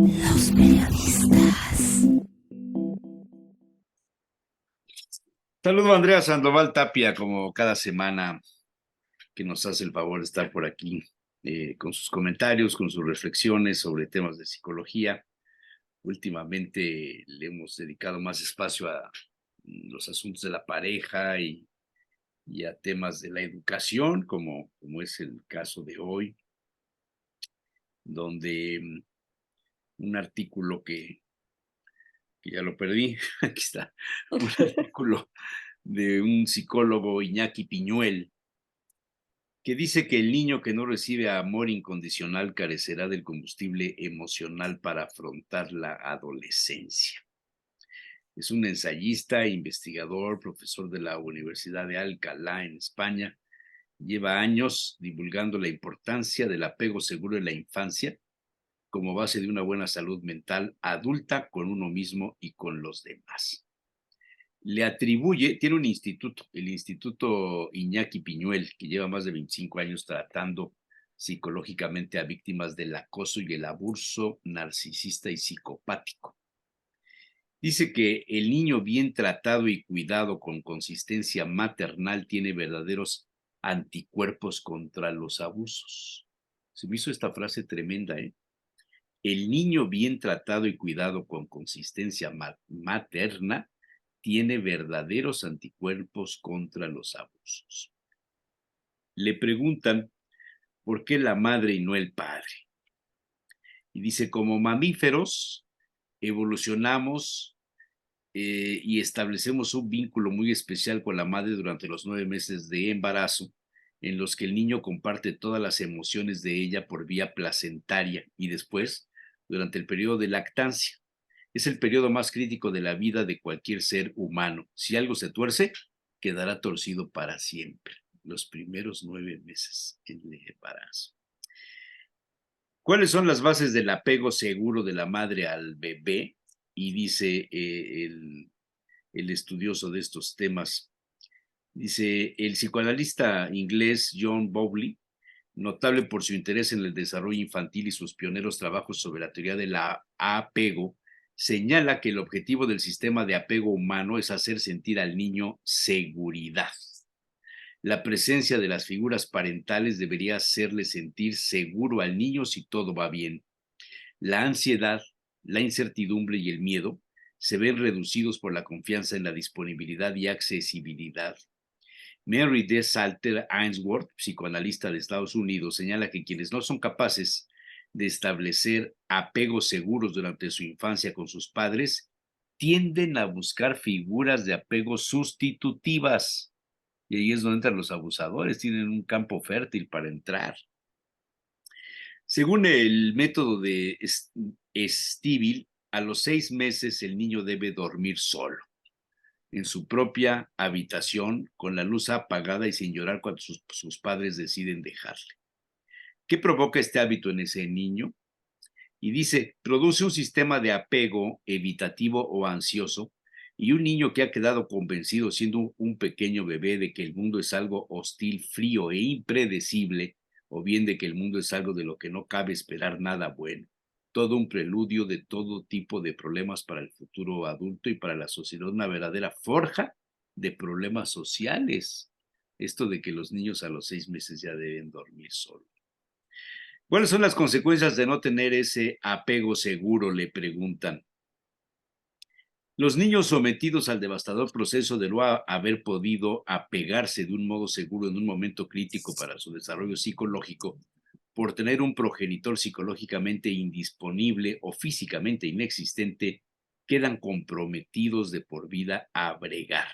Los periodistas. Saludo a Andrea Sandoval Tapia, como cada semana que nos hace el favor de estar por aquí con sus comentarios, con sus reflexiones sobre temas de psicología. Últimamente le hemos dedicado más espacio a los asuntos de la pareja y a temas de la educación, como es el caso de hoy, donde un artículo que ya lo perdí, aquí está, un artículo de un psicólogo, Iñaki Piñuel, que dice que el niño que no recibe amor incondicional carecerá del combustible emocional para afrontar la adolescencia. Es un ensayista, investigador, profesor de la Universidad de Alcalá en España. Lleva años divulgando la importancia del apego seguro en la infancia como base de una buena salud mental adulta con uno mismo y con los demás. Le atribuye, tiene un instituto, el Instituto Iñaki Piñuel, que lleva más de 25 años tratando psicológicamente a víctimas del acoso y el abuso narcisista y psicopático. Dice que el niño bien tratado y cuidado con consistencia maternal tiene verdaderos anticuerpos contra los abusos. Se me hizo esta frase tremenda, ¿eh? El niño bien tratado y cuidado con consistencia materna tiene verdaderos anticuerpos contra los abusos. Le preguntan por qué la madre y no el padre. Y dice, como mamíferos, evolucionamos y establecemos un vínculo muy especial con la madre durante los 9 meses de embarazo, en los que el niño comparte todas las emociones de ella por vía placentaria y después, durante el periodo de lactancia. Es el periodo más crítico de la vida de cualquier ser humano. Si algo se tuerce, quedará torcido para siempre. Los primeros 9 meses en el embarazo. ¿Cuáles son las bases del apego seguro de la madre al bebé? Y dice el estudioso de estos temas, dice el psicoanalista inglés John Bowlby, notable por su interés en el desarrollo infantil y sus pioneros trabajos sobre la teoría del apego, señala que el objetivo del sistema de apego humano es hacer sentir al niño seguridad. La presencia de las figuras parentales debería hacerle sentir seguro al niño si todo va bien. La ansiedad, la incertidumbre y el miedo se ven reducidos por la confianza en la disponibilidad y accesibilidad. Mary D. Salter Ainsworth, psicoanalista de Estados Unidos, señala que quienes no son capaces de establecer apegos seguros durante su infancia con sus padres tienden a buscar figuras de apego sustitutivas. Y ahí es donde entran los abusadores, tienen un campo fértil para entrar. Según el método de Stivil, a los 6 meses el niño debe dormir solo, en su propia habitación, con la luz apagada y sin llorar cuando sus padres deciden dejarle. ¿Qué provoca este hábito en ese niño? Y dice, produce un sistema de apego evitativo o ansioso, y un niño que ha quedado convencido siendo un pequeño bebé de que el mundo es algo hostil, frío e impredecible, o bien de que el mundo es algo de lo que no cabe esperar nada bueno. Todo un preludio de todo tipo de problemas para el futuro adulto y para la sociedad, una verdadera forja de problemas sociales. Esto de que los niños a los 6 meses ya deben dormir solos. ¿Cuáles son las consecuencias de no tener ese apego seguro? Le preguntan. Los niños sometidos al devastador proceso de no haber podido apegarse de un modo seguro en un momento crítico para su desarrollo psicológico, por tener un progenitor psicológicamente indisponible o físicamente inexistente, quedan comprometidos de por vida a bregar.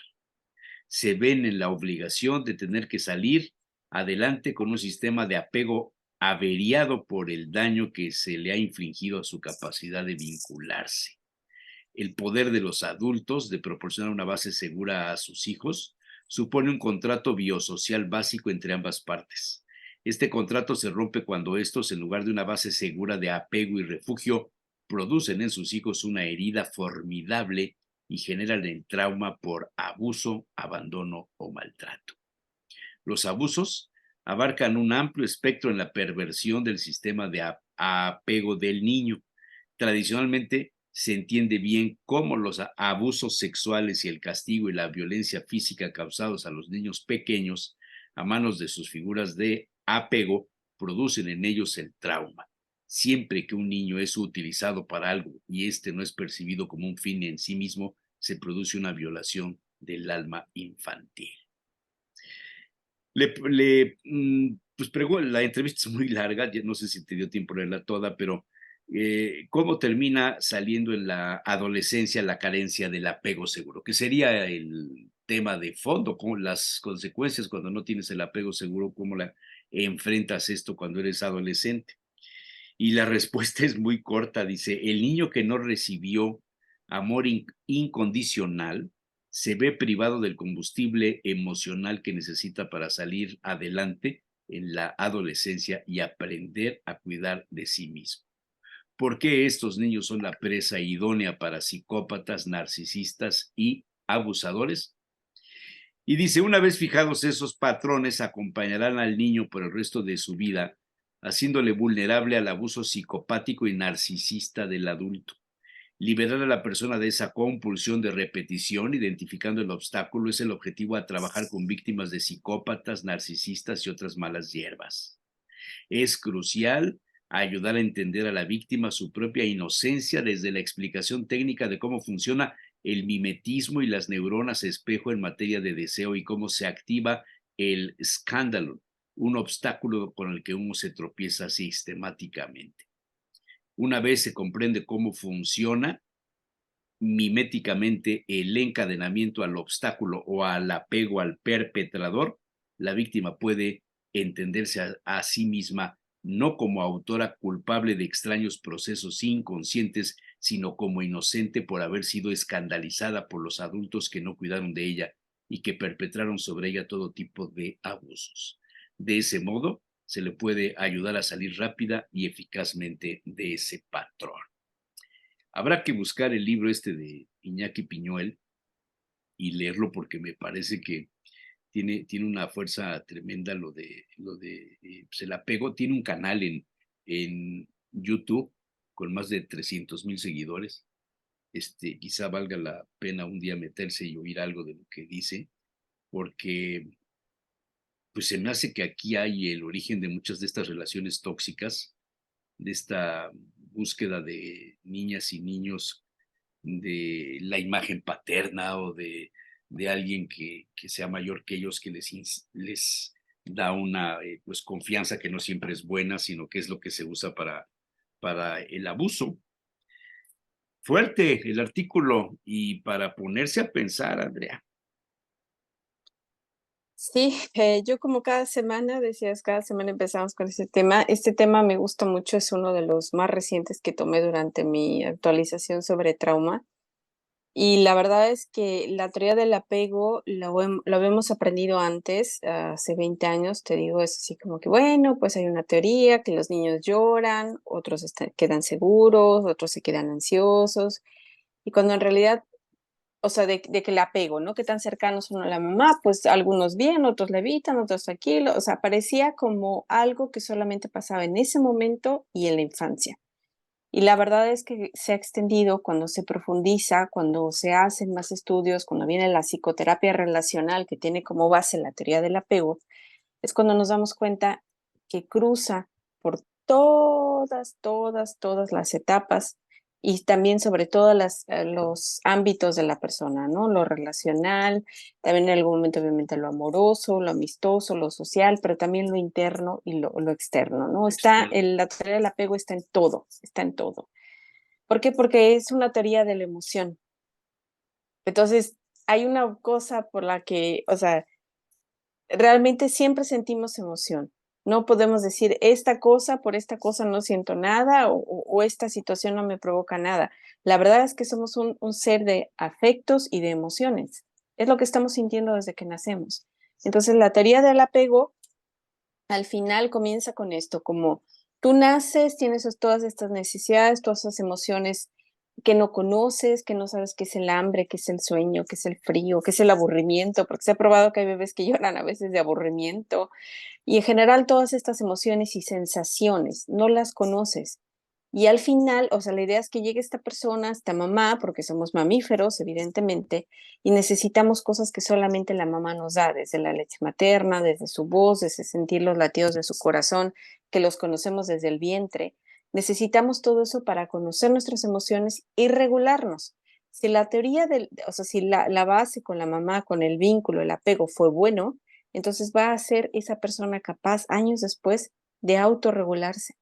Se ven en la obligación de tener que salir adelante con un sistema de apego averiado por el daño que se le ha infligido a su capacidad de vincularse. El poder de los adultos de proporcionar una base segura a sus hijos supone un contrato biosocial básico entre ambas partes. Este contrato se rompe cuando estos, en lugar de una base segura de apego y refugio, producen en sus hijos una herida formidable y generan el trauma por abuso, abandono o maltrato. Los abusos abarcan un amplio espectro en la perversión del sistema de apego del niño. Tradicionalmente se entiende bien cómo los abusos sexuales y el castigo y la violencia física causados a los niños pequeños a manos de sus figuras de apego producen en ellos el trauma. Siempre que un niño es utilizado para algo y este no es percibido como un fin en sí mismo, se produce una violación del alma infantil. Pues la entrevista es muy larga, ya no sé si te dio tiempo de leerla toda, pero ¿cómo termina saliendo en la adolescencia la carencia del apego seguro? Que sería el tema de fondo, con las consecuencias cuando no tienes el apego seguro, cómo la enfrentas esto cuando eres adolescente. Y la respuesta es muy corta, dice, el niño que no recibió amor incondicional se ve privado del combustible emocional que necesita para salir adelante en la adolescencia y aprender a cuidar de sí mismo. ¿Por qué estos niños son la presa idónea para psicópatas, narcisistas y abusadores? Y dice, una vez fijados esos patrones, acompañarán al niño por el resto de su vida, haciéndole vulnerable al abuso psicopático y narcisista del adulto. Liberar a la persona de esa compulsión de repetición, identificando el obstáculo, es el objetivo a trabajar con víctimas de psicópatas, narcisistas y otras malas hierbas. Es crucial ayudar a entender a la víctima su propia inocencia desde la explicación técnica de cómo funciona el mimetismo y las neuronas espejo en materia de deseo y cómo se activa el escándalo, un obstáculo con el que uno se tropieza sistemáticamente. Una vez se comprende cómo funciona miméticamente el encadenamiento al obstáculo o al apego al perpetrador, la víctima puede entenderse a sí misma no como autora culpable de extraños procesos inconscientes, sino como inocente por haber sido escandalizada por los adultos que no cuidaron de ella y que perpetraron sobre ella todo tipo de abusos. De ese modo, se le puede ayudar a salir rápida y eficazmente de ese patrón. Habrá que buscar el libro este de Iñaki Piñuel y leerlo porque me parece que tiene una fuerza tremenda pues el apego. Tiene un canal en YouTube con más de 300,000 seguidores. Quizá valga la pena un día meterse y oír algo de lo que dice, porque pues se me hace que aquí hay el origen de muchas de estas relaciones tóxicas, de esta búsqueda de niñas y niños de la imagen paterna o de alguien que sea mayor que ellos, que les da una pues confianza que no siempre es buena, sino que es lo que se usa para el abuso. Fuerte el artículo y para ponerse a pensar, Andrea. Sí, yo como cada semana, decías, cada semana empezamos con ese tema. Este tema me gusta mucho, es uno de los más recientes que tomé durante mi actualización sobre trauma. Y la verdad es que la teoría del apego lo habíamos aprendido antes, hace 20 años, te digo, es así como que, bueno, pues hay una teoría que los niños lloran, otros quedan seguros, otros se quedan ansiosos, y cuando en realidad, o sea, de que el apego, ¿no? Qué tan cercanos son a la mamá, pues algunos bien, otros le evitan, otros tranquilos, o sea, parecía como algo que solamente pasaba en ese momento y en la infancia. Y la verdad es que se ha extendido cuando se profundiza, cuando se hacen más estudios, cuando viene la psicoterapia relacional que tiene como base la teoría del apego, es cuando nos damos cuenta que cruza por todas las etapas y también sobre todo los ámbitos de la persona, ¿no? Lo relacional, también en algún momento obviamente lo amoroso, lo amistoso, lo social, pero también lo interno y lo externo, ¿no? La teoría del apego está en todo, está en todo. ¿Por qué? Porque es una teoría de la emoción. Entonces, hay una cosa por la que, o sea, realmente siempre sentimos emoción. No podemos decir, por esta cosa no siento nada o esta situación no me provoca nada. La verdad es que somos un ser de afectos y de emociones. Es lo que estamos sintiendo desde que nacemos. Entonces, la teoría del apego al final comienza con esto, como tú naces, tienes todas estas necesidades, todas esas emociones que no conoces, que no sabes qué es el hambre, qué es el sueño, qué es el frío, qué es el aburrimiento, porque se ha probado que hay bebés que lloran a veces de aburrimiento y en general todas estas emociones y sensaciones no las conoces. Y al final, o sea, la idea es que llegue esta persona, esta mamá, porque somos mamíferos, evidentemente, y necesitamos cosas que solamente la mamá nos da, desde la leche materna, desde su voz, desde sentir los latidos de su corazón, que los conocemos desde el vientre. Necesitamos todo eso para conocer nuestras emociones y regularnos. Si la teoría o sea, si la base con la mamá, con el vínculo, el apego fue bueno, entonces va a ser esa persona capaz años después de autorregularse,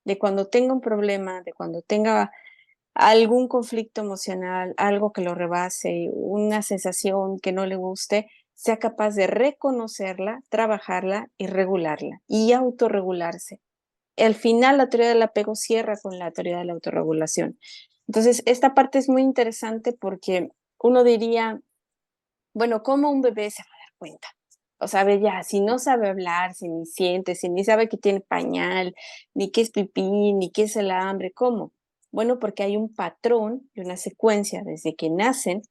de cuando tenga un problema, de cuando tenga algún conflicto emocional, algo que lo rebase, una sensación que no le guste, sea capaz de reconocerla, trabajarla y regularla y autorregularse. Al final, la teoría del apego cierra con la teoría de la autorregulación. Entonces, esta parte es muy interesante porque uno diría, bueno, ¿cómo un bebé se va a dar cuenta? O sea, ve ya, si no sabe hablar, si ni siente, si ni sabe que tiene pañal, ni qué es pipí, ni qué es el hambre, ¿cómo? Bueno, porque hay un patrón y una secuencia desde que nacen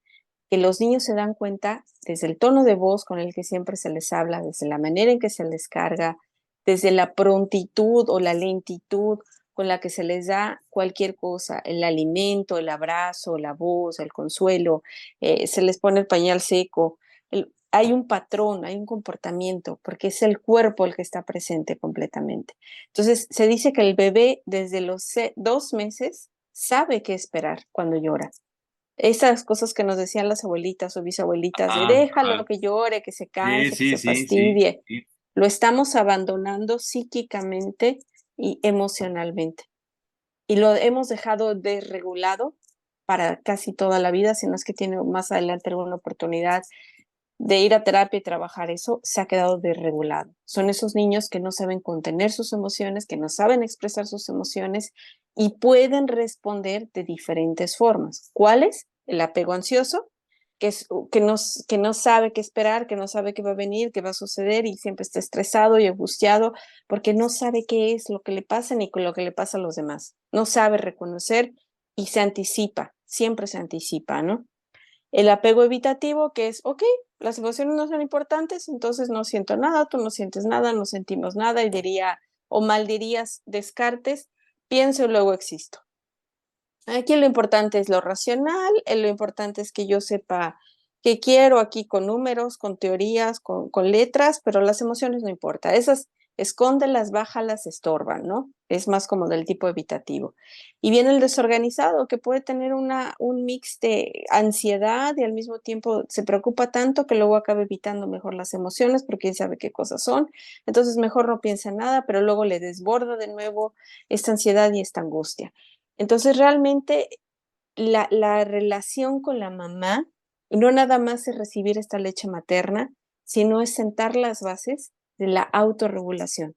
que los niños se dan cuenta desde el tono de voz con el que siempre se les habla, desde la manera en que se les carga, desde la prontitud o la lentitud con la que se les da cualquier cosa, el alimento, el abrazo, la voz, el consuelo, se les pone el pañal seco. Hay un patrón, hay un comportamiento, porque es el cuerpo el que está presente completamente. Entonces, se dice que el bebé desde los 2 meses sabe qué esperar cuando llora. Esas cosas que nos decían las abuelitas o bisabuelitas de Ajá, déjalo ajá. que llore, que se Sí, canse, que sí, se sí, sí, fastidie. sí. Lo estamos abandonando psíquicamente y emocionalmente. Y lo hemos dejado desregulado para casi toda la vida, si no es que tiene más adelante alguna oportunidad de ir a terapia y trabajar eso, se ha quedado desregulado. Son esos niños que no saben contener sus emociones, que no saben expresar sus emociones y pueden responder de diferentes formas. ¿Cuáles? El apego ansioso, que no sabe qué esperar, que no sabe qué va a venir, qué va a suceder y siempre está estresado y angustiado porque no sabe qué es lo que le pasa ni con lo que le pasa a los demás. No sabe reconocer y se anticipa, siempre se anticipa, ¿no? El apego evitativo, que es, ok, las emociones no son importantes, entonces no siento nada, tú no sientes nada, no sentimos nada, y diría, o mal dirías, Descartes, pienso y luego existo. Aquí lo importante es lo racional, lo importante es que yo sepa qué quiero aquí con números, con teorías, con letras, pero las emociones no importa. Esas escóndelas, bájalas, estorban, ¿no? Es más como del tipo evitativo. Y viene el desorganizado, que puede tener un mix de ansiedad y al mismo tiempo se preocupa tanto que luego acaba evitando mejor las emociones porque quién sabe qué cosas son. Entonces mejor no piensa en nada, pero luego le desborda de nuevo esta ansiedad y esta angustia. Entonces, realmente la relación con la mamá no nada más es recibir esta leche materna, sino es sentar las bases de la autorregulación,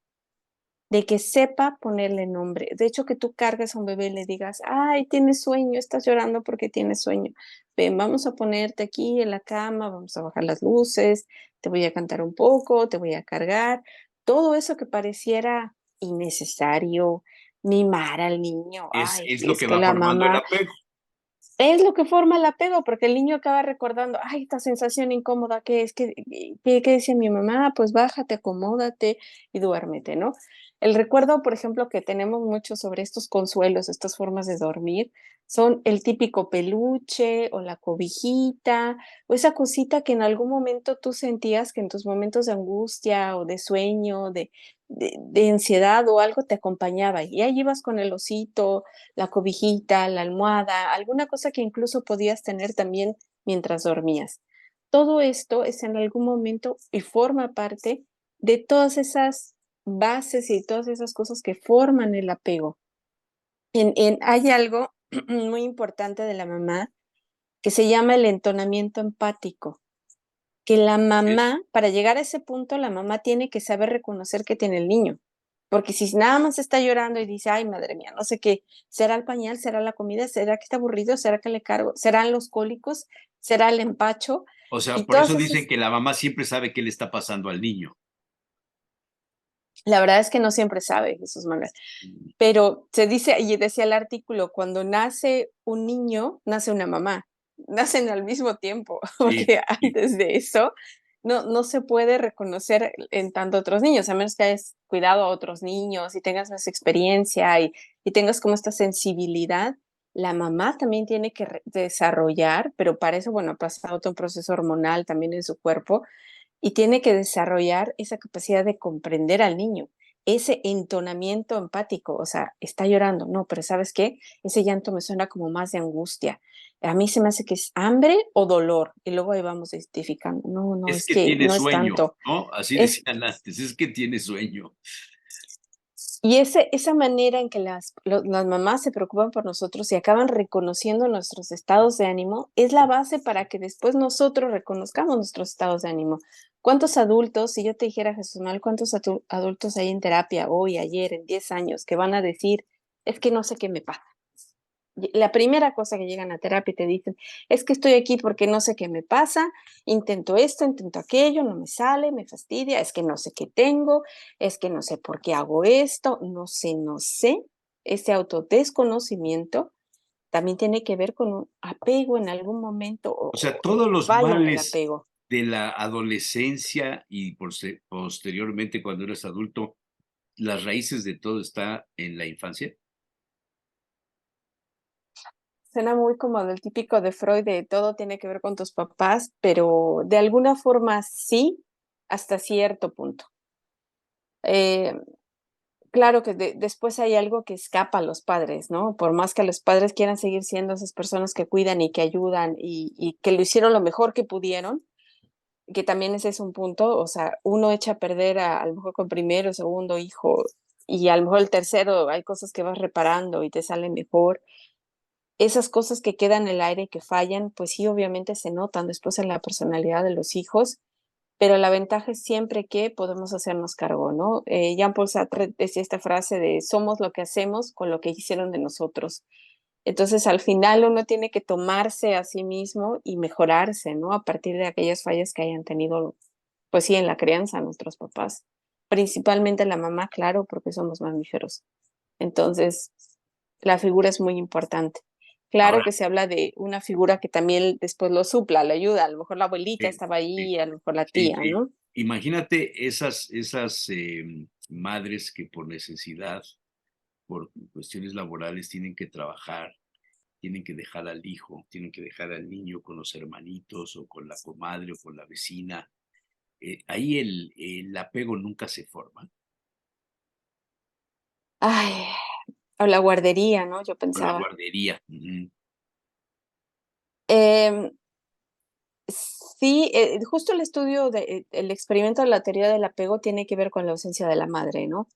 de que sepa ponerle nombre. De hecho, que tú cargues a un bebé y le digas, ay, tienes sueño, estás llorando porque tienes sueño. Ven, vamos a ponerte aquí en la cama, vamos a bajar las luces, te voy a cantar un poco, te voy a cargar. Todo eso que pareciera innecesario, mimar al niño, ay, Es lo es que que va la formando el mamá apego. es lo que forma el apego, porque el niño acaba recordando, ay, esta sensación incómoda que es que, ¿qué decía mi mamá? Pues bájate, acomódate y duérmete, ¿no? El recuerdo, por ejemplo, que tenemos mucho sobre estos consuelos, estas formas de dormir, son el típico peluche o la cobijita o esa cosita que en algún momento tú sentías que en tus momentos de angustia o de sueño, de ansiedad o algo te acompañaba y ahí ibas con el osito, la cobijita, la almohada, alguna cosa que incluso podías tener también mientras dormías. Todo esto es en algún momento y forma parte de todas esas bases y todas esas cosas que forman el apego. Hay algo muy importante de la mamá que se llama el entonamiento empático, que la mamá, para llegar a ese punto, la mamá tiene que saber reconocer que tiene el niño. Porque si nada más está llorando y dice, ay, madre mía, no sé qué, será el pañal, será la comida, será que está aburrido, será que le cargo, serán los cólicos, será el empacho O sea, y por todas eso dicen esas, que la mamá siempre sabe qué le está pasando al niño. la verdad es que no siempre sabe, Jesús Manuel, pero se dice, y decía el artículo, cuando nace un niño, nace una mamá, nacen al mismo tiempo, Sí, porque sí, antes de eso no se puede reconocer en tanto otros niños, a menos que hayas cuidado a otros niños y tengas más experiencia y tengas como esta sensibilidad. La mamá también tiene que desarrollar, pero para eso, bueno, ha pasado todo un proceso hormonal también en su cuerpo y tiene que desarrollar esa capacidad de comprender al niño, ese entonamiento empático, o sea, está llorando, no, pero ¿sabes qué? Ese llanto me suena como más de angustia. A mí se me hace que es hambre o dolor, y luego ahí vamos identificando. No, no, Es es que que tiene no es sueño, tanto. ¿no? Así Es, decían antes, es que tiene sueño. y esa manera en que las mamás se preocupan por nosotros y acaban reconociendo nuestros estados de ánimo es la base para que después nosotros reconozcamos nuestros estados de ánimo. ¿Cuántos adultos, si yo te dijera, Jesús Mal, cuántos adultos hay en terapia hoy, ayer, en 10 años, que van a decir, es que no sé qué me pasa? La primera cosa que llegan a terapia y te dicen, es que estoy aquí porque no sé qué me pasa, intento esto, intento aquello, no me sale, me fastidia, es que no sé qué tengo, es que no sé por qué hago esto, no sé, no sé. Ese autodesconocimiento también tiene que ver con un apego en algún momento O sea, o todos los falla en el males apego. de la adolescencia y posteriormente cuando eres adulto, las raíces de todo está en la infancia. Suena muy como del típico de Freud de todo tiene que ver con tus papás, pero de alguna forma sí, hasta cierto punto. Eh, Claro que después hay algo que escapa a los padres, ¿no? Por más que los padres quieran seguir siendo esas personas que cuidan y que ayudan y que lo hicieron lo mejor que pudieron, que también ese es un punto, o sea, uno echa a perder a lo mejor con primero, segundo hijo y a lo mejor el tercero hay cosas que vas reparando y te salen mejor. Esas cosas que quedan en el aire y que fallan, pues sí, obviamente se notan después en la personalidad de los hijos, pero la ventaja es siempre que podemos hacernos cargo, ¿no? Jean-Paul Sartre decía esta frase de somos lo que hacemos con lo que hicieron de nosotros. Entonces, al final uno tiene que tomarse a sí mismo y mejorarse, ¿no? A partir de aquellas fallas que hayan tenido, pues sí, en la crianza nuestros papás. Principalmente la mamá, claro, porque somos mamíferos. Entonces, la figura es muy importante. Claro Ahora, que se habla de una figura que también después lo supla, le ayuda. A lo mejor la abuelita sí, estaba sí, ahí, a lo mejor la sí, tía, sí. ¿no? Imagínate esas madres que por necesidad, por cuestiones laborales, tienen que trabajar, tienen que dejar al hijo, tienen que dejar al niño con los hermanitos o con la comadre o con la vecina. Ahí el apego nunca se forma. Ay, o la guardería, ¿no? Yo O la pensaba. guardería. Ujú. Em, sí, justo el estudio el experimento de la teoría del apego tiene que ver con la ausencia de la madre, ¿no?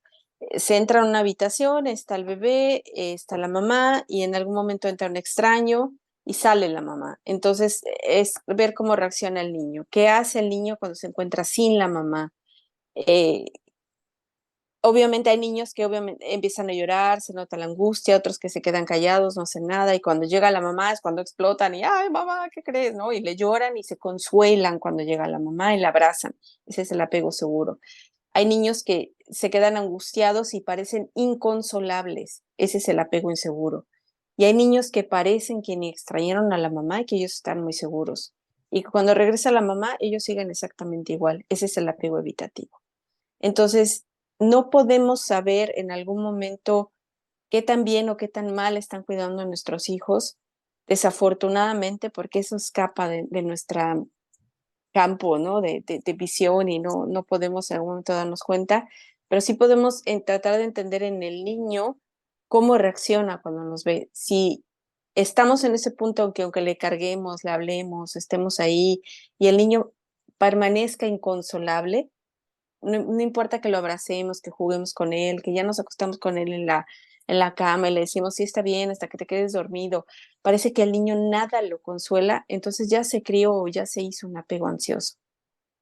Se entra en una habitación, está el bebé, está la mamá y en algún momento entra un extraño y sale la mamá. Entonces es ver cómo reacciona el niño. ¿Qué hace el niño cuando se encuentra sin la mamá? Eh, Obviamente hay niños que obviamente empiezan a llorar, se nota la angustia, otros que se quedan callados, no hacen nada, y cuando llega la mamá es cuando explotan y, ay, mamá, ¿qué crees? ¿No? Y le lloran y se consuelan cuando llega la mamá y la abrazan. Ese es el apego seguro. Hay niños que se quedan angustiados y parecen inconsolables. Ese es el apego inseguro. Y hay niños que parecen que ni extrañaron a la mamá y que ellos están muy seguros. Y cuando regresa la mamá, ellos siguen exactamente igual. Ese es el apego evitativo. Entonces, no podemos saber en algún momento qué tan bien o qué tan mal están cuidando a nuestros hijos, desafortunadamente, porque eso escapa de nuestro campo, ¿no? De visión y no podemos en algún momento darnos cuenta, pero sí podemos tratar de entender en el niño cómo reacciona cuando nos ve. Si estamos en ese punto que aunque le carguemos, le hablemos, estemos ahí y el niño permanezca inconsolable, no importa que lo abracemos, que juguemos con él, que ya nos acostamos con él en la cama y le decimos, sí, está bien, hasta que te quedes dormido. Parece que al niño nada lo consuela, entonces ya se crió o ya se hizo un apego ansioso.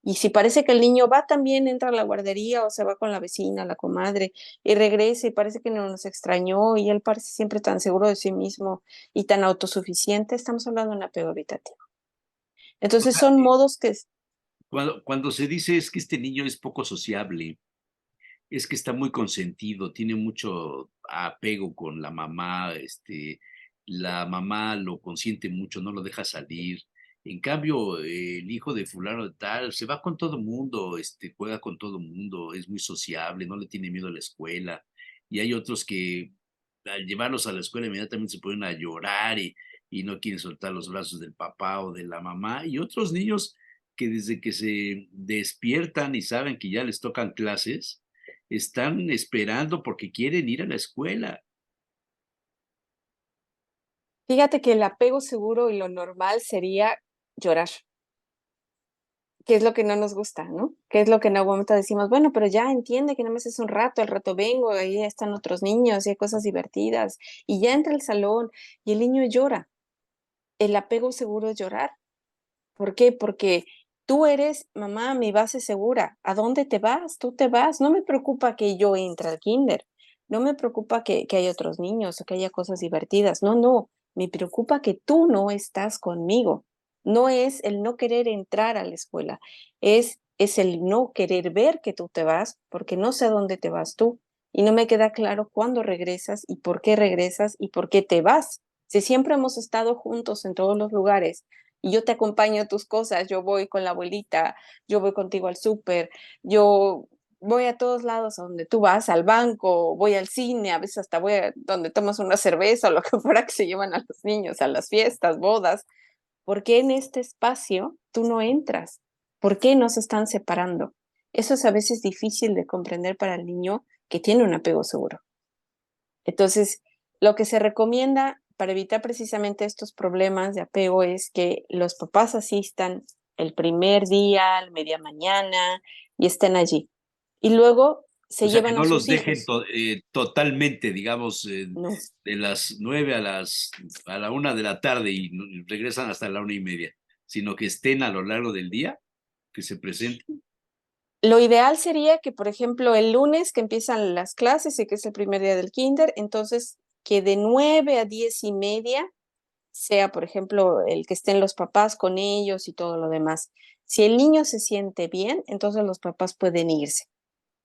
Y si parece que el niño va también, entra a la guardería o se va con la vecina, la comadre, y regresa y parece que no nos extrañó y él parece siempre tan seguro de sí mismo y tan autosuficiente, estamos hablando de un apego evitativo. O Entonces sea, son modos que cuando se dice es que este niño es poco sociable, es que está muy consentido, tiene mucho apego con la mamá lo consiente mucho, no lo deja salir. En cambio, el hijo de fulano de tal se va con todo mundo, juega con todo mundo, es muy sociable, no le tiene miedo a la escuela. Y hay otros que al llevarlos a la escuela inmediatamente se ponen a llorar y no quieren soltar los brazos del papá o de la mamá. Y otros niños que desde que se despiertan y saben que ya les tocan clases, están esperando porque quieren ir a la escuela. Fíjate que el apego seguro y lo normal sería llorar, que es lo que no nos gusta, ¿no? Que es lo que en algún momento decimos, bueno, pero ya entiende que no me haces un rato, al rato vengo, ahí ya están otros niños y hay cosas divertidas, y ya entra al salón y el niño llora. El apego seguro es llorar. ¿Por qué? Porque tú eres, mamá, mi base segura. ¿A dónde te vas? Tú te vas. No me preocupa que yo entre al kinder. No me preocupa que haya otros niños o que haya cosas divertidas. No, no. Me preocupa que tú no estás conmigo. No es el no querer entrar a la escuela. Es el no querer ver que tú te vas porque no sé a dónde te vas tú. Y no me queda claro cuándo regresas y por qué te vas. Si siempre hemos estado juntos en todos los lugares y yo te acompaño a tus cosas, yo voy con la abuelita, yo voy contigo al súper, yo voy a todos lados a donde tú vas, al banco, voy al cine, a veces hasta voy a donde tomas una cerveza o lo que fuera que se llevan a los niños, a las fiestas, bodas. ¿Por qué en este espacio tú no entras? ¿Por qué nos están separando? Eso es a veces difícil de comprender para el niño que tiene un apego seguro. Entonces, lo que se recomienda para evitar precisamente estos problemas de apego es que los papás asistan el primer día, a media mañana y estén allí. Y luego O se sea, que llevan a no los sus dejen hijos. totalmente, digamos, No, de las 9 a la 1 de la tarde y regresan hasta la 1:30, sino que estén a lo largo del día, que se presenten. lo ideal sería que, por ejemplo, el lunes que empiezan las clases y que es el primer día del kinder, entonces que de 9 a 10:30 sea, por ejemplo, el que estén los papás con ellos y todo lo demás. Si el niño se siente bien, entonces los papás pueden irse.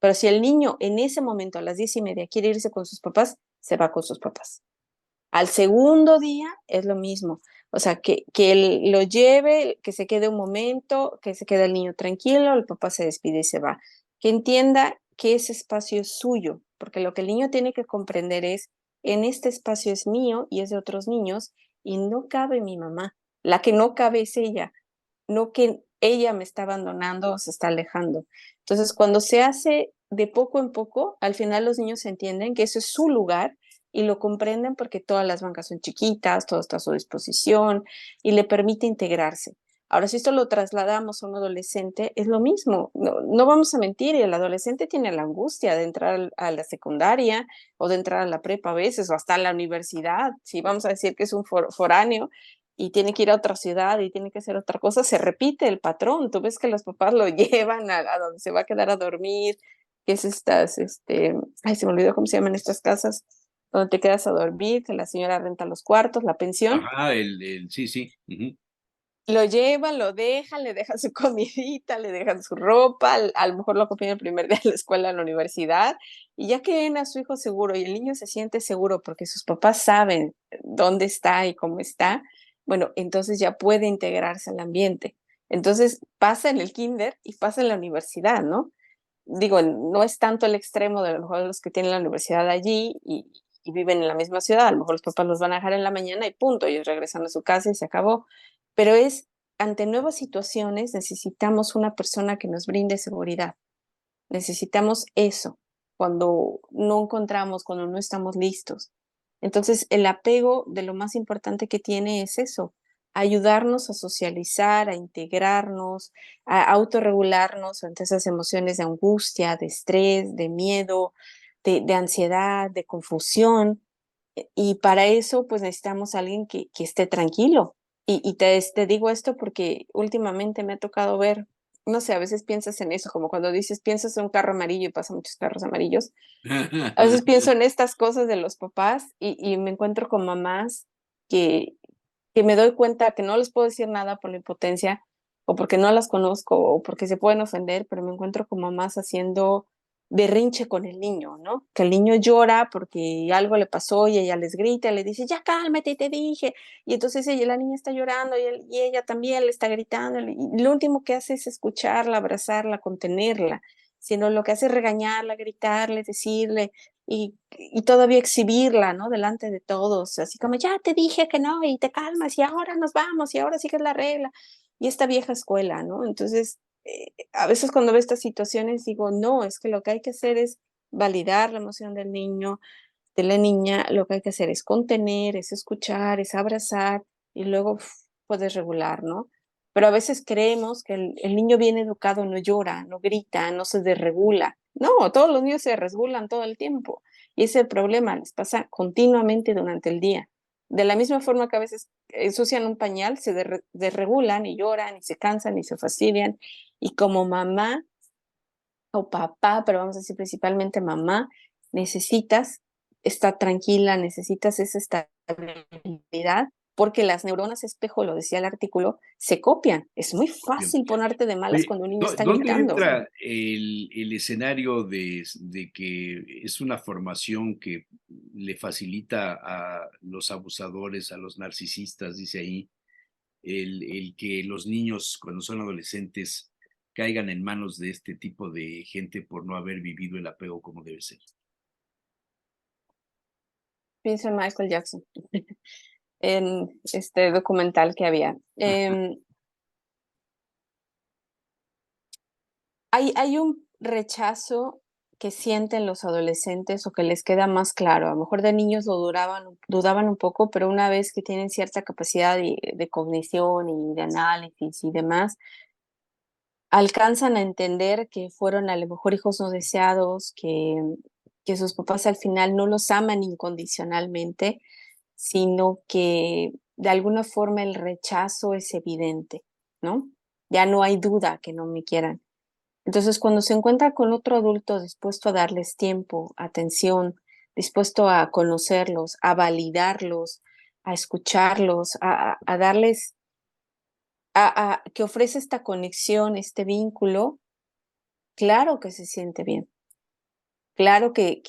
Pero si el niño en ese momento a las 10:30 quiere irse con sus papás, se va con sus papás. Al segundo día es lo mismo. O sea, que él lo lleve, que se quede un momento, que se quede el niño tranquilo, el papá se despide y se va. Que entienda que ese espacio es suyo, porque lo que el niño tiene que comprender es, en este espacio es mío y es de otros niños y no cabe mi mamá. La que no cabe es ella, no que ella me está abandonando o se está alejando. Entonces, cuando se hace de poco en poco, al final los niños entienden que eso es su lugar y lo comprenden porque todas las bancas son chiquitas, todo está a su disposición y le permite integrarse. Ahora, si esto lo trasladamos a un adolescente, es lo mismo. No, no vamos a mentir, el adolescente tiene la angustia de entrar a la secundaria o de entrar a la prepa a veces o hasta a la universidad. Si vamos a decir que es un foráneo, y tiene que ir a otra ciudad y tiene que hacer otra cosa, se repite el patrón. Tú ves que los papás lo llevan a donde se va a quedar a dormir, que es estas, ay, se me olvidó cómo se llaman estas casas, donde te quedas a dormir, que la señora renta los cuartos, la pensión. Ajá, sí, sí. Ujú. Lo llevan, lo dejan, le dejan su comidita, le dejan su ropa, a lo mejor lo acompañan el primer día a la escuela, a la universidad, y ya que ven a su hijo seguro y el niño se siente seguro porque sus papás saben dónde está y cómo está, bueno, entonces ya puede integrarse al ambiente. Entonces pasa en el kinder y pasa en la universidad, ¿no? Digo, no es tanto el extremo de a lo mejor los que tienen la universidad allí y viven en la misma ciudad, a lo mejor los papás los van a dejar en la mañana y punto, ellos regresan a su casa y se acabó. Pero es, ante nuevas situaciones necesitamos una persona que nos brinde seguridad. Necesitamos eso cuando no encontramos, cuando no estamos listos. Entonces, el apego de lo más importante que tiene es eso, ayudarnos a socializar, a integrarnos, a autorregularnos ante esas emociones de angustia, de estrés, de miedo, de ansiedad, de confusión. Y para eso, pues necesitamos a alguien que esté tranquilo. Y te digo esto porque últimamente me ha tocado ver, no sé, a veces piensas en eso, como cuando dices, piensas en un carro amarillo y pasan muchos carros amarillos. A veces pienso en estas cosas de los papás y me encuentro con mamás que, que me doy cuenta que no les puedo decir nada por la impotencia o porque no las conozco o porque se pueden ofender, pero me encuentro con mamás haciendo berrinche con el niño, ¿no? Que el niño llora porque algo le pasó y ella les grita, le dice, ya cálmate, te dije. Y entonces la niña está llorando y ella también le está gritando. Y lo último que hace es escucharla, abrazarla, contenerla, sino lo que hace es regañarla, gritarle, decirle y todavía exhibirla, ¿no? Delante de todos, así como, ya te dije que no y te calmas y ahora nos vamos y ahora sigues la regla. Y esta vieja escuela, ¿no? Entonces, a veces cuando veo estas situaciones digo, no, es que lo que hay que hacer es validar la emoción del niño, de la niña, lo que hay que hacer es contener, es escuchar, es abrazar y luego puedes regular, ¿no? Pero a veces creemos que el niño bien educado no llora, no grita, no se desregula. No, todos los niños se desregulan todo el tiempo y ese es el problema, les pasa continuamente durante el día. De la misma forma que a veces ensucian un pañal, se desregulan y lloran y se cansan y se fastidian. Y como mamá o papá, pero vamos a decir principalmente mamá, necesitas estar tranquila, necesitas esa estabilidad, porque las neuronas espejo, lo decía el artículo, se copian. Es muy Bien. fácil ponerte de malas Oye, cuando un niño está ¿dónde gritando. entra el escenario de que es una formación que le facilita a los abusadores, a los narcisistas, dice ahí, el que los niños cuando son adolescentes caigan en manos de este tipo de gente por no haber vivido el apego como debe ser? Pienso en Michael Jackson, en este documental que había. Hay un rechazo que sienten los adolescentes o que les queda más claro. A lo mejor de niños lo dudaban un poco, pero una vez que tienen cierta capacidad de cognición y de análisis y demás, alcanzan a entender que fueron a lo mejor hijos no deseados, que sus papás al final no los aman incondicionalmente, sino que de alguna forma el rechazo es evidente, ¿no? Ya no hay duda que no me quieran. Entonces, cuando se encuentra con otro adulto dispuesto a darles tiempo, atención, dispuesto a conocerlos, a validarlos, a escucharlos, a darles, que ofrece esta conexión, este vínculo, claro que se siente bien. Claro que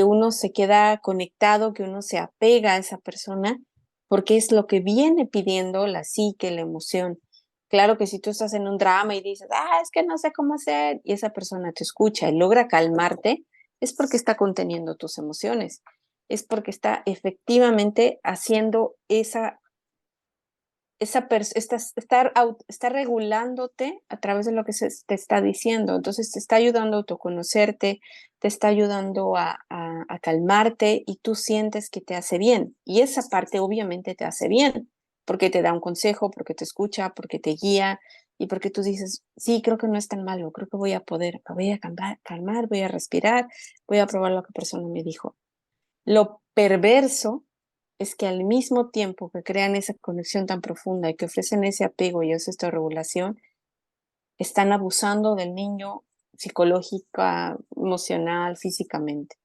uno se queda conectado, que uno se apega a esa persona, porque es lo que viene pidiendo la psique, la emoción. Claro que si tú estás en un drama y dices, es que no sé cómo hacer, y esa persona te escucha y logra calmarte, es porque está conteniendo tus emociones, es porque está efectivamente haciendo está regulándote a través de lo que te está diciendo. Entonces te está ayudando a autoconocerte, te está ayudando a calmarte y tú sientes que te hace bien. Y esa parte obviamente te hace bien, porque te da un consejo, porque te escucha, porque te guía y porque tú dices, sí, creo que no es tan malo, creo que voy a poder, me voy a calmar, voy a respirar, voy a probar lo que la persona me dijo. Lo perverso es que al mismo tiempo que crean esa conexión tan profunda y que ofrecen ese apego y esa regulación, están abusando del niño psicológica, emocional, físicamente.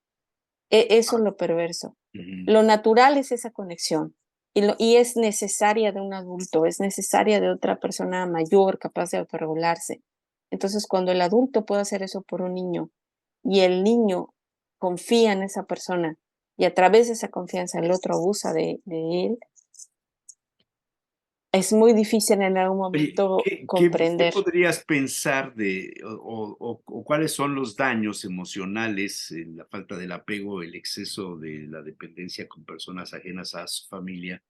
Eso es lo perverso. Ujú. Lo natural es esa conexión y es necesaria de un adulto, es necesaria de otra persona mayor capaz de autorregularse. Entonces, cuando el adulto puede hacer eso por un niño y el niño confía en esa persona y a través de esa confianza el otro abusa de él, es muy difícil en algún Oye, momento ¿qué comprender. podrías pensar o cuáles son los daños emocionales, la falta del apego, el exceso de la dependencia con personas ajenas a su familia,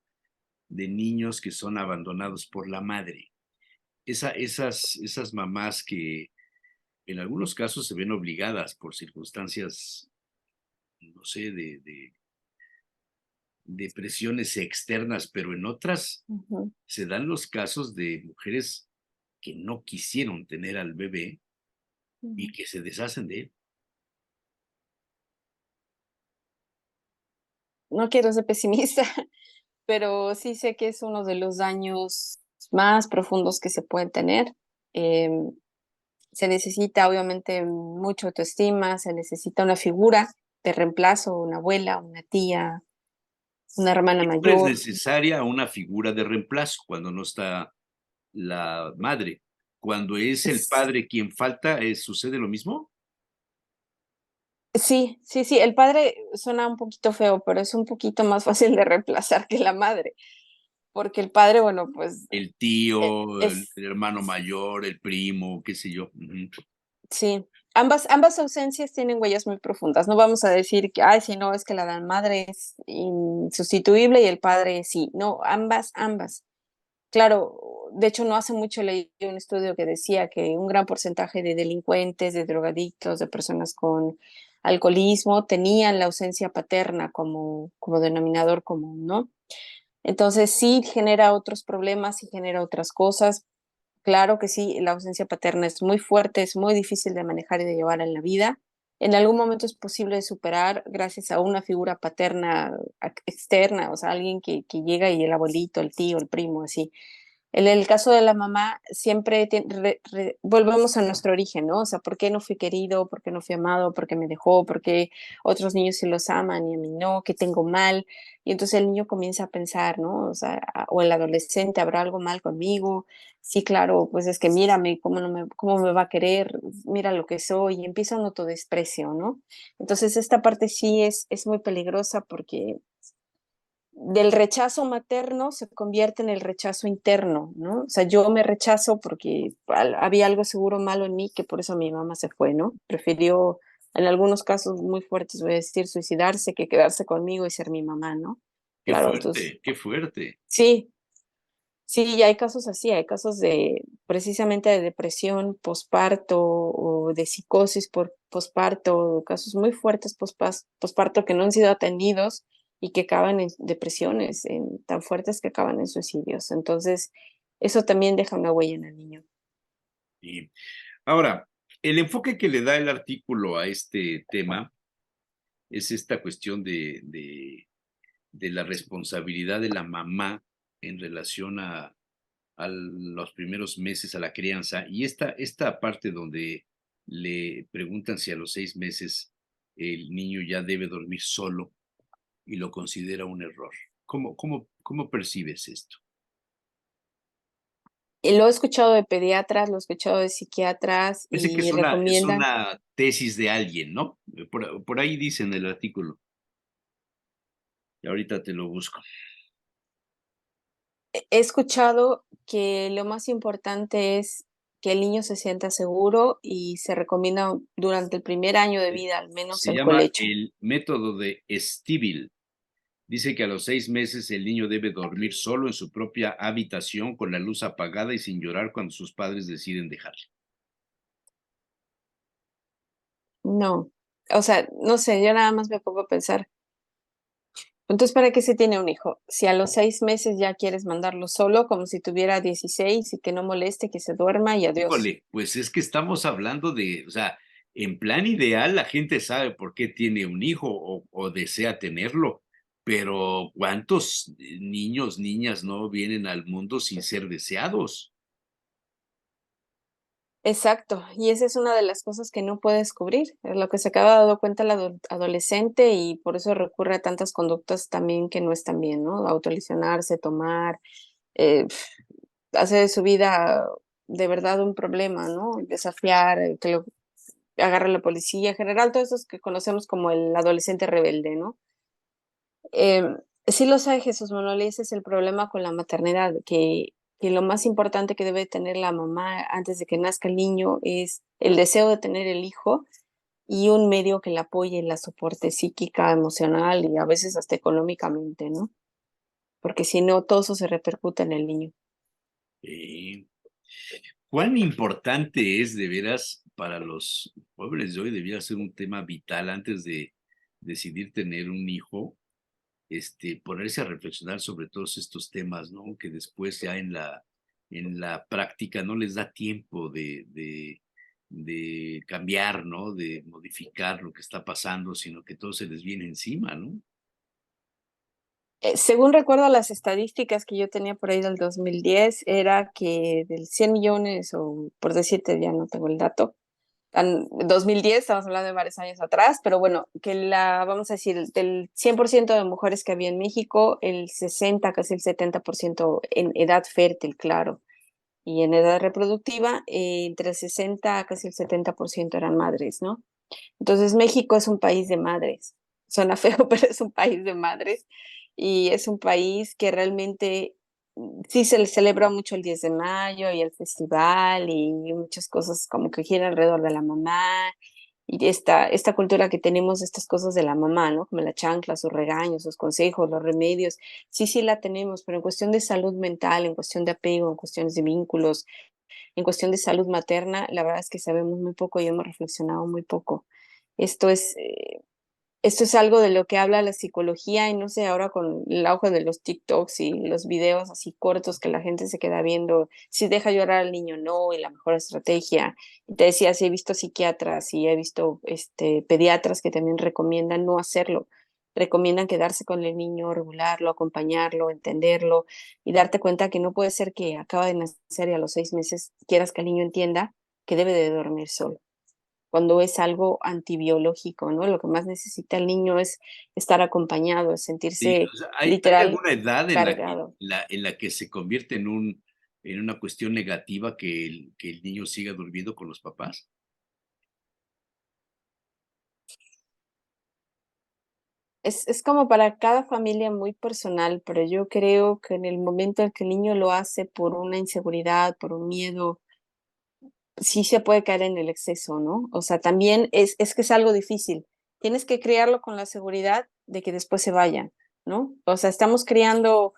de niños que son abandonados por la madre? Esas mamás que en algunos casos se ven obligadas por circunstancias, no sé, de presiones externas, pero en otras Ujú, se dan los casos de mujeres que no quisieron tener al bebé y ujú. que se deshacen de él. No quiero ser pesimista, pero sí sé que es uno de los daños más profundos que se pueden tener. Em, Se necesita obviamente mucha autoestima, se necesita una figura de reemplazo, una abuela, una tía, una hermana Siempre es mayor. necesaria una figura de reemplazo cuando no está la madre. Cuando es el Es- padre quien falta, ¿sucede lo mismo? Sí, sí, sí, el padre suena un poquito feo, pero es un poquito más fácil de reemplazar que la madre, porque el padre, bueno, pues El tío, el es, hermano mayor, el primo, qué sé yo. Ujú. sí, ambas ausencias tienen huellas muy profundas. No vamos a decir que, ay, si no, es que la madre es insustituible y el padre sí. No, ambas. Claro, de hecho, no hace mucho leí un estudio que decía que un gran porcentaje de delincuentes, de drogadictos, de personas con alcoholismo tenían la ausencia paterna como denominador común, ¿no? Entonces sí genera otros problemas y genera otras cosas. Claro que sí, la ausencia paterna es muy fuerte, es muy difícil de manejar y de llevar en la vida. En algún momento es posible de superar gracias a una figura paterna externa, o sea, alguien que llega y el abuelito, el tío, el primo, así. En el caso de la mamá, siempre volvemos a nuestro origen, ¿no? O sea, ¿por qué no fui querido? ¿Por qué no fui amado? ¿Por qué me dejó? ¿Por qué otros niños sí los aman y a mí no? ¿Qué tengo mal? Y entonces el niño comienza a pensar, ¿no? O sea, o el adolescente, ¿habrá algo mal conmigo? Sí, claro, pues es que mírame, cómo me va a querer? Mira lo que soy. Y empieza un autodesprecio, ¿no? Entonces esta parte sí es muy peligrosa porque del rechazo materno se convierte en el rechazo interno, ¿no? O sea, yo me rechazo porque había algo seguro malo en mí, que por eso mi mamá se fue, ¿no? Prefirió, en algunos casos muy fuertes, voy a decir, suicidarse que quedarse conmigo y ser mi mamá, ¿no? Qué Claro, entonces, fuerte, qué fuerte. sí, sí, y hay casos así, hay casos de precisamente de depresión posparto o de psicosis por posparto, casos muy fuertes posparto que no han sido atendidos y que acaban en depresiones tan fuertes que acaban en suicidios. Entonces, eso también deja una huella en el niño. Y ahora, el enfoque que le da el artículo a este tema es esta cuestión de la responsabilidad de la mamá en relación a los primeros meses a la crianza y esta parte donde le preguntan si a los 6 meses el niño ya debe dormir solo y lo considera un error. ¿Cómo percibes esto? Y lo he escuchado de pediatras, lo he escuchado de psiquiatras Parece que y es recomiendan. una tesis de alguien, ¿no? Por ahí dice en el artículo. Y ahorita te lo busco. He escuchado que lo más importante es que el niño se sienta seguro y se recomienda durante el primer año de vida al menos Se el llama colecho. el método de Stivil. Dice que a los 6 meses el niño debe dormir solo en su propia habitación con la luz apagada y sin llorar cuando sus padres deciden dejarle. No, o sea, no sé, yo nada más me pongo a pensar, entonces, ¿para qué se tiene un hijo? Si a los 6 meses ya quieres mandarlo solo, como si tuviera 16 y que no moleste, que se duerma y adiós. Híjole, pues es que estamos hablando o sea, en plan ideal la gente sabe por qué tiene un hijo o desea tenerlo, pero ¿cuántos niños, niñas no vienen al mundo sin ser deseados? Exacto, y esa es una de las cosas que no puedes cubrir, es lo que se acaba dando cuenta el adolescente y por eso recurre a tantas conductas también que no están bien, ¿no? Autolesionarse, tomar, eh, hacer de su vida de verdad un problema, ¿no? Desafiar, que lo agarre la policía, en general, todos esos que conocemos como el adolescente rebelde, ¿no? Sí lo sabe Jesús Manuel, y ese es el problema con la maternidad, que lo más importante que debe tener la mamá antes de que nazca el niño es el deseo de tener el hijo y un medio que la apoye y la soporte psíquica, emocional y a veces hasta económicamente, ¿no? Porque si no, todo eso se repercute en el niño. Eh, ¿Cuán importante es de veras para los jóvenes de hoy? Debiera ser un tema vital antes de decidir tener un hijo, ponerse a reflexionar sobre todos estos temas, ¿no? Que después ya en la práctica no les da tiempo de cambiar, ¿no? De modificar lo que está pasando, sino que todo se les viene encima, ¿no? Según recuerdo las estadísticas que yo tenía por ahí del 2010, era que del 100 millones, o por decirte, ya no tengo el dato, 2010, estamos hablando de varios años atrás, pero bueno, vamos a decir, del 100% de mujeres que había en México, el 60, casi el 70% en edad fértil, claro, y en edad reproductiva, entre el 60 casi el 70% eran madres, ¿no? Entonces México es un país de madres. Suena feo, pero es un país de madres y es un país que realmente sí se le celebra mucho el 10 de mayo y el festival y muchas cosas como que giran alrededor de la mamá y esta cultura que tenemos de estas cosas de la mamá, ¿no? Como la chancla, sus regaños, sus consejos, los remedios. Sí, sí la tenemos, pero en cuestión de salud mental, en cuestión de apego, en cuestiones de vínculos, en cuestión de salud materna, la verdad es que sabemos muy poco y hemos reflexionado muy poco. Esto es, eh, Esto es algo de lo que habla la psicología y no sé, ahora con el auge de los TikToks y los videos así cortos que la gente se queda viendo, si deja llorar al niño, no, y la mejor estrategia. Y te decía, sí he visto psiquiatras y he visto pediatras que también recomiendan no hacerlo. Recomiendan quedarse con el niño, regularlo, acompañarlo, entenderlo y darte cuenta que no puede ser que acaba de nacer y a los 6 meses quieras que el niño entienda que debe de dormir solo cuando es algo antibiológico, ¿no? Lo que más necesita el niño es estar acompañado, es Sí, sentirse o sea, ¿hay literal alguna edad cargado. en la que se convierte en una cuestión negativa que el niño siga durmiendo con los papás? Es como para cada familia muy personal, pero yo creo que en el momento en que el niño lo hace por una inseguridad, por un miedo, sí se puede caer en el exceso, ¿no? O sea, también es que es algo difícil. Tienes que criarlo con la seguridad de que después se vayan, ¿no? O sea, estamos criando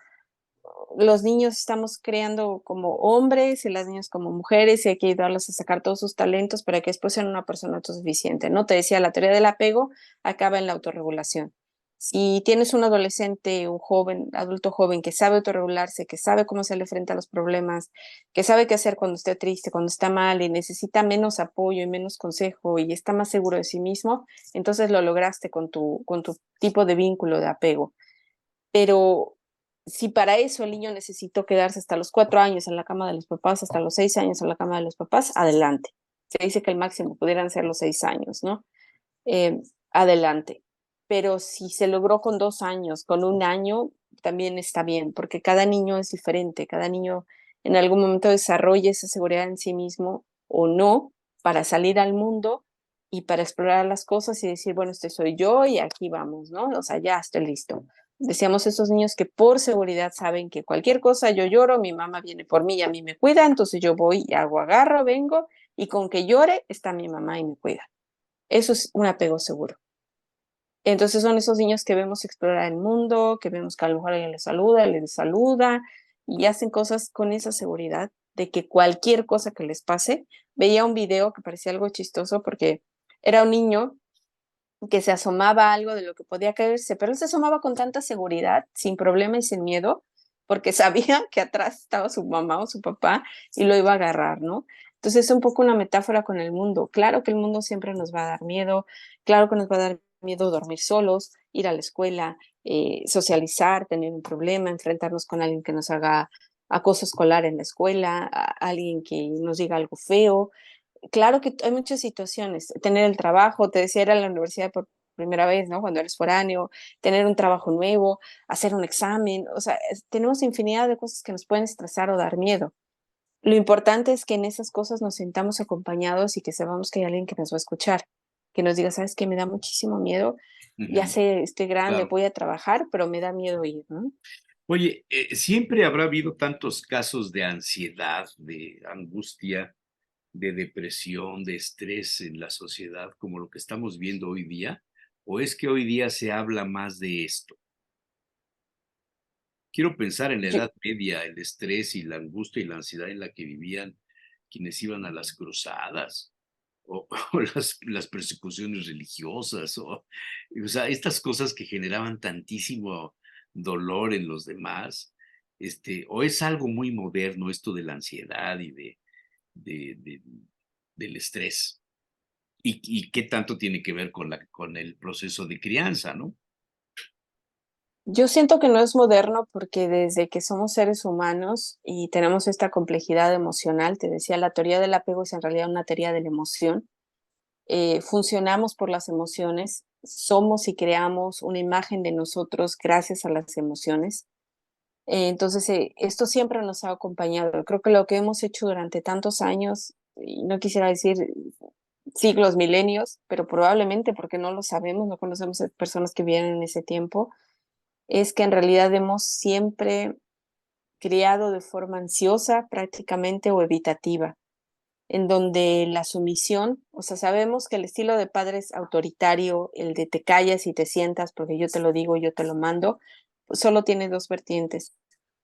los niños estamos creando como hombres y las niñas como mujeres y hay que ayudarlos a sacar todos sus talentos para que después sean una persona autosuficiente, ¿no? Te decía, la teoría del apego acaba en la autorregulación. Si tienes un adolescente, un joven, adulto joven que sabe autorregularse, que sabe cómo hacerle frente a los problemas, que sabe qué hacer cuando esté triste, cuando está mal y necesita menos apoyo y menos consejo y está más seguro de sí mismo, entonces lo lograste con tu tipo de vínculo de apego. Pero si para eso el niño necesitó quedarse hasta los 4 años en la cama de los papás, hasta los 6 años en la cama de los papás, adelante. Se dice que el máximo pudieran ser los 6 años, ¿no? Eh, Adelante. Pero si se logró con 2 años, con un año, también está bien, porque cada niño es diferente, cada niño en algún momento desarrolla esa seguridad en sí mismo o no para salir al mundo y para explorar las cosas y decir, bueno, este soy yo y aquí vamos, ¿no? O sea, ya estoy listo. Decíamos esos niños que por seguridad saben que cualquier cosa yo lloro, mi mamá viene por mí y a mí me cuida, entonces yo voy y hago, agarro, vengo y con que llore está mi mamá y me cuida. Eso es un apego seguro. Entonces son esos niños que vemos explorar el mundo, que vemos que a lo mejor alguien les saluda y hacen cosas con esa seguridad de que cualquier cosa que les pase. Veía un video que parecía algo chistoso porque era un niño que se asomaba a algo de lo que podía caerse, pero él se asomaba con tanta seguridad, sin problema y sin miedo, porque sabía que atrás estaba su mamá o su papá y lo iba a agarrar, ¿no? Entonces es un poco una metáfora con el mundo. Claro que el mundo siempre nos va a dar miedo, claro que nos va a dar miedo dormir solos, ir a la escuela, socializar, tener un problema, enfrentarnos con alguien que nos haga acoso escolar en la escuela, alguien que nos diga algo feo, claro que hay muchas situaciones, tener el trabajo, te decía, ir a la universidad por primera vez, ¿no? Cuando eres foráneo, tener un trabajo nuevo, hacer un examen, o sea, tenemos infinidad de cosas que nos pueden estresar o dar miedo. Lo importante es que en esas cosas nos sintamos acompañados y que sepamos que hay alguien que nos va a escuchar, que nos diga, sabes que me da muchísimo miedo, ya Ujú, sé, estoy grande, claro. voy a trabajar, pero me da miedo ir, ¿no? Oye, ¿siempre habrá habido tantos casos de ansiedad, de angustia, de depresión, de estrés en la sociedad como lo que estamos viendo hoy día? ¿O es que hoy día se habla más de esto? Quiero pensar en la Yo- Edad Media, el estrés y la angustia y la ansiedad en la que vivían quienes iban a las cruzadas o las persecuciones religiosas, o sea, estas cosas que generaban tantísimo dolor en los demás, o es algo muy moderno esto de la ansiedad y de- de- del estrés, y qué tanto tiene que ver con con el proceso de crianza, ¿no? Yo siento que no es moderno porque desde que somos seres humanos y tenemos esta complejidad emocional, te decía, la teoría del apego es en realidad una teoría de la emoción. Funcionamos por las emociones, somos y creamos una imagen de nosotros gracias a las emociones. Entonces, esto siempre nos ha acompañado. Creo que lo que hemos hecho durante tantos años, y no quisiera decir siglos, milenios, pero probablemente porque no lo sabemos, no conocemos a personas que vivieron en ese tiempo, es que en realidad hemos siempre criado de forma ansiosa prácticamente o evitativa, en donde la sumisión, o sea, sabemos que el estilo de padre es autoritario, el de te callas y te sientas porque yo te lo digo, yo te lo mando, pues solo tiene dos vertientes.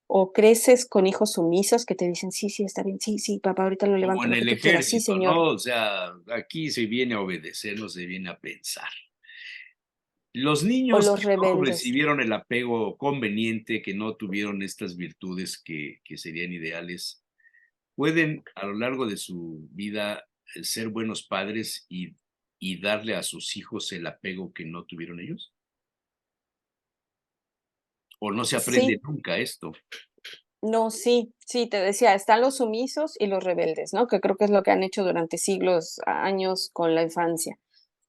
O creces con hijos sumisos que te dicen, sí, sí, está bien, sí, sí, papá, ahorita lo Como levanto, en lo que el tú quieras, sí, ejército, señor. ¿no? O sea, aquí se viene a obedecer, no se viene a pensar. Los O niños los que no rebeldes. recibieron el apego conveniente, que no tuvieron estas virtudes que serían ideales, pueden a lo largo de su vida ser buenos padres y darle a sus hijos el apego que no tuvieron ellos. O no se aprende Sí, nunca esto. no, sí, sí, te decía, están los sumisos y los rebeldes, ¿no? Que creo que es lo que han hecho durante siglos, años con la infancia.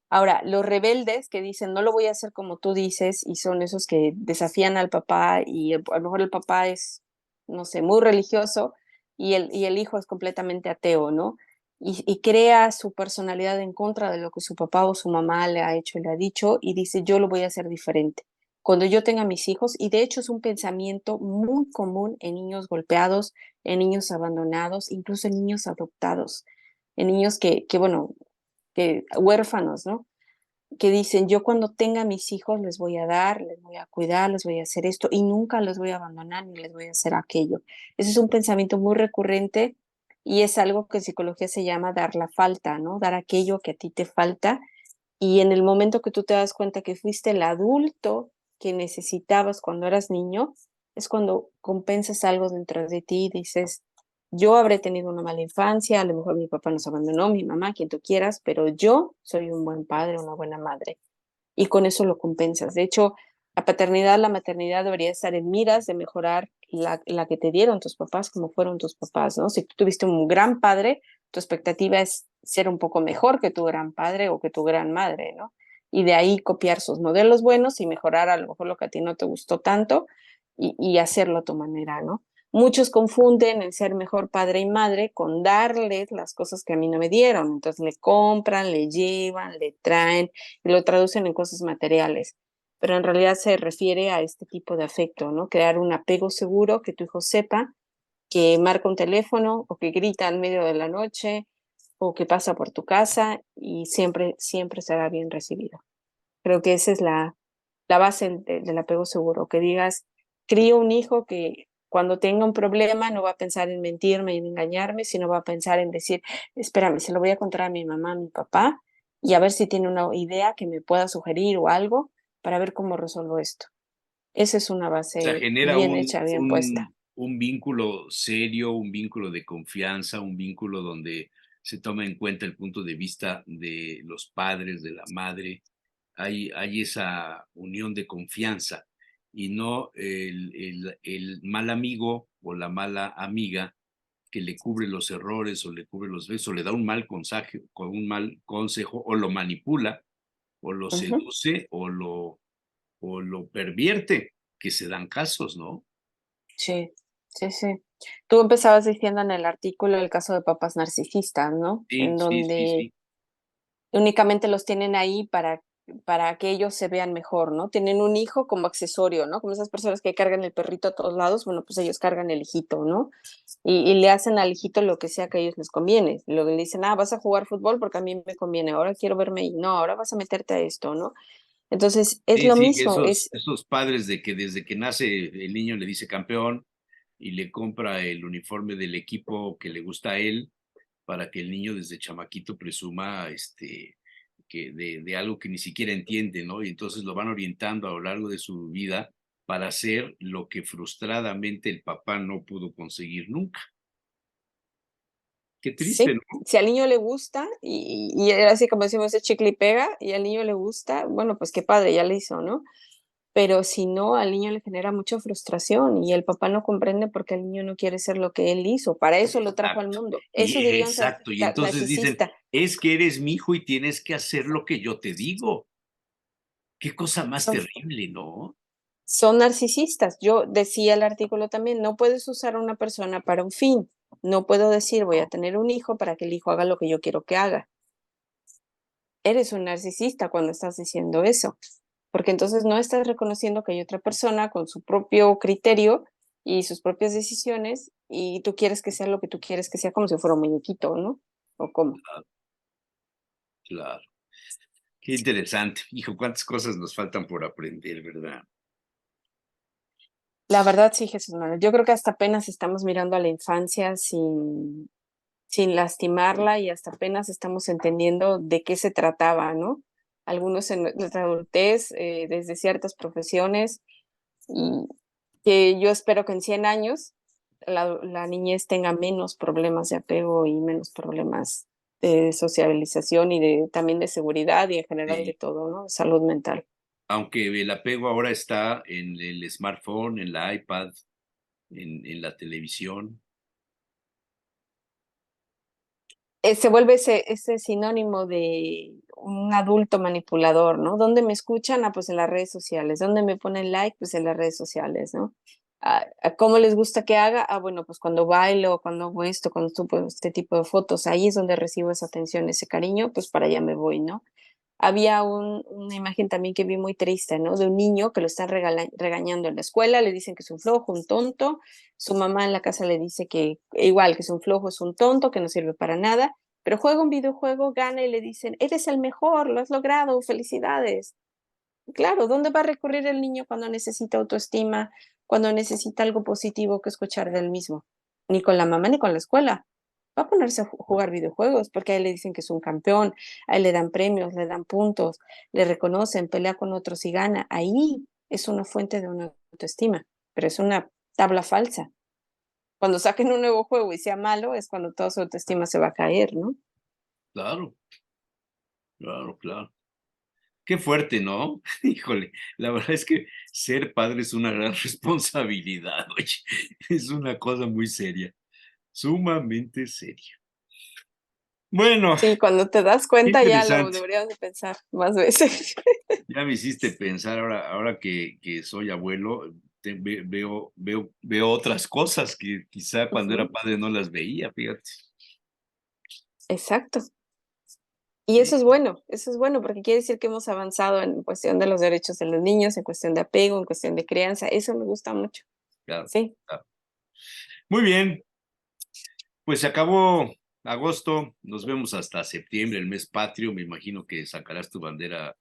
Ahora, los rebeldes que dicen, no lo voy a hacer como tú dices, y son esos que desafían al papá y a lo mejor el papá es, no sé, muy religioso y el hijo es completamente ateo, ¿no? Y crea su personalidad en contra de lo que su papá o su mamá le ha hecho y le ha dicho y dice, yo lo voy a hacer diferente. Cuando yo tenga mis hijos, y de hecho es un pensamiento muy común en niños golpeados, en niños abandonados, incluso en niños adoptados, en niños que bueno, que huérfanos, ¿no? Que dicen, yo cuando tenga mis hijos les voy a dar, les voy a cuidar, les voy a hacer esto y nunca los voy a abandonar ni les voy a hacer aquello. Ese es un pensamiento muy recurrente y es algo que en psicología se llama dar la falta, ¿no? Dar aquello que a ti te falta y en el momento que tú te das cuenta que fuiste el adulto que necesitabas cuando eras niño, es cuando compensas algo dentro de ti y dices, yo habré tenido una mala infancia, a lo mejor mi papá nos abandonó, mi mamá, quien tú quieras, pero yo soy un buen padre, una buena madre. Y con eso lo compensas. De hecho, la paternidad, la maternidad debería estar en miras de mejorar la que te dieron tus papás, como fueron tus papás, ¿no? Si tú tuviste un gran padre, tu expectativa es ser un poco mejor que tu gran padre o que tu gran madre, ¿no? Y de ahí copiar sus modelos buenos y mejorar a lo mejor lo que a ti no te gustó tanto y hacerlo a tu manera, ¿no? Muchos confunden el ser mejor padre y madre con darles las cosas que a mí no me dieron. Entonces le compran, le llevan, le traen y lo traducen en cosas materiales. Pero en realidad se refiere a este tipo de afecto, ¿no? Crear un apego seguro, que tu hijo sepa que marca un teléfono o que grita en medio de la noche o que pasa por tu casa y siempre, siempre será bien recibido. Creo que esa es la base del apego seguro, que digas, crío un hijo que cuando tenga un problema no va a pensar en mentirme y en engañarme, sino va a pensar en decir, espérame, se lo voy a contar a mi mamá, a mi papá, y a ver si tiene una idea que me pueda sugerir o algo para ver cómo resuelvo esto. Esa es una O sea, base genera bien hecha, bien puesta. un vínculo serio, un vínculo de confianza, un vínculo donde se toma en cuenta el punto de vista de los padres, de la madre. Hay esa unión de confianza y no el mal amigo o la mala amiga que le cubre los errores o le cubre los besos, o le da un mal consejo, con un mal consejo, o lo manipula, o lo Ujú. seduce, o lo pervierte, que se dan casos, ¿no? Sí, sí, sí. Tú empezabas diciendo en el artículo el caso de papás narcisistas, ¿no? Sí, En sí, sí, donde sí. únicamente los tienen ahí para que ellos se vean mejor, ¿no? Tienen un hijo como accesorio, ¿no? Como esas personas que cargan el perrito a todos lados, bueno, pues ellos cargan el hijito, ¿no? Y le hacen al hijito lo que sea que a ellos les conviene. Luego le dicen, vas a jugar fútbol porque a mí me conviene, ahora quiero verme ahí, no, ahora vas a meterte a esto, ¿no? Entonces, es Sí, lo sí, que mismo, es esos padres de que desde que nace el niño le dice campeón y le compra el uniforme del equipo que le gusta a él para que el niño desde chamaquito presuma que de algo que ni siquiera entiende, ¿no? Y entonces lo van orientando a lo largo de su vida para hacer lo que frustradamente el papá no pudo conseguir nunca. Qué triste, sí, ¿no? si al niño le gusta, y era así como decimos, es chicle y pega, y al niño le gusta, bueno, pues qué padre, ya le hizo, ¿no? Pero si no, al niño le genera mucha frustración y el papá no comprende por qué el niño no quiere ser lo que él hizo. Para eso lo trajo al Exacto. mundo. Y Eso diría un exacto. Y entonces dicen, narcisista. es que eres mi hijo y tienes que hacer lo que yo te digo. Qué cosa más Son, terrible, ¿no? son narcisistas. Yo decía el artículo también, no puedes usar a una persona para un fin. No puedo decir, voy a tener un hijo para que el hijo haga lo que yo quiero que haga. eres un narcisista cuando estás diciendo eso, porque entonces no estás reconociendo que hay otra persona con su propio criterio y sus propias decisiones y tú quieres que sea lo que tú quieres que sea como si fuera un muñequito, ¿no? ¿O cómo? Claro. Qué interesante. Hijo, cuántas cosas nos faltan por aprender, ¿verdad? La verdad sí, Jesús Manuel, yo creo que hasta apenas estamos mirando a la infancia sin lastimarla y hasta apenas estamos entendiendo de qué se trataba, ¿no? Algunos en nuestra adultez, desde ciertas profesiones, y que yo espero que en 100 años la niñez tenga menos problemas de apego y menos problemas de sociabilización y también de seguridad y en general de Sí. todo, ¿no? Salud mental. Aunque el apego ahora está en el smartphone, en la iPad, en la televisión. Se vuelve ese sinónimo de un adulto manipulador, ¿no? ¿Dónde me escuchan? Ah, pues en las redes sociales. ¿Dónde me ponen like? Pues en las redes sociales, ¿no? ¿Cómo les gusta que haga? Ah, bueno, pues cuando bailo, cuando hago esto, cuando subo este tipo de fotos, ahí es donde recibo esa atención, ese cariño, pues para allá me voy, ¿no? Había una imagen también que vi muy triste, ¿no? De un niño que lo están regañando en la escuela, le dicen que es un flojo, un tonto, su mamá en la casa le dice que igual que es un flojo, es un tonto, que no sirve para nada, pero juega un videojuego, gana y le dicen, eres el mejor, lo has logrado, felicidades. Claro, ¿dónde va a recurrir el niño cuando necesita autoestima, cuando necesita algo positivo que escuchar del mismo? Ni con la mamá ni con la escuela. Va a ponerse a jugar videojuegos porque a él le dicen que es un campeón, a él le dan premios, le dan puntos, le reconocen, pelea con otros y gana. Ahí es una fuente de una autoestima, pero es una tabla falsa. Cuando saquen un nuevo juego y sea malo, es cuando toda su autoestima se va a caer, ¿no? Claro, claro, claro. Qué fuerte, ¿no? Híjole, la verdad es que ser padre es una gran responsabilidad, oye, es una cosa muy seria, sumamente seria. Bueno, Sí, cuando te das qué cuenta ya lo interesante. deberías de pensar más veces. Ya me hiciste pensar ahora que soy abuelo, veo otras cosas que quizá cuando era Ujú, padre no las veía, fíjate. exacto. Y Sí, eso es bueno, porque quiere decir que hemos avanzado en cuestión de los derechos de los niños, en cuestión de apego, en cuestión de crianza. Eso me gusta mucho. claro, Sí, claro. Muy bien, pues se acabó agosto, nos vemos hasta septiembre, el mes patrio. Me imagino que sacarás tu bandera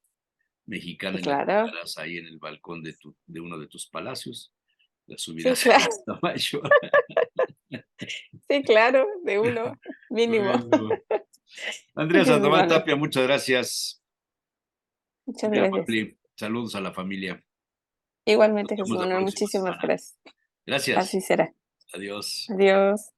mexicana y la claro. colgarás ahí en el balcón de uno de tus palacios. La Sí, subirás a claro. la Mayor. Sí, claro, de uno, mínimo. Bueno, Andrea Jesús Sandoval Manuel. Tapia, muchas gracias. Muchas Muy gracias. amable. Saludos a la familia. Nos Igualmente, Jesús vemos la Manuel, próxima muchísimas semana. gracias. Así Gracias. será. Adiós. Adiós.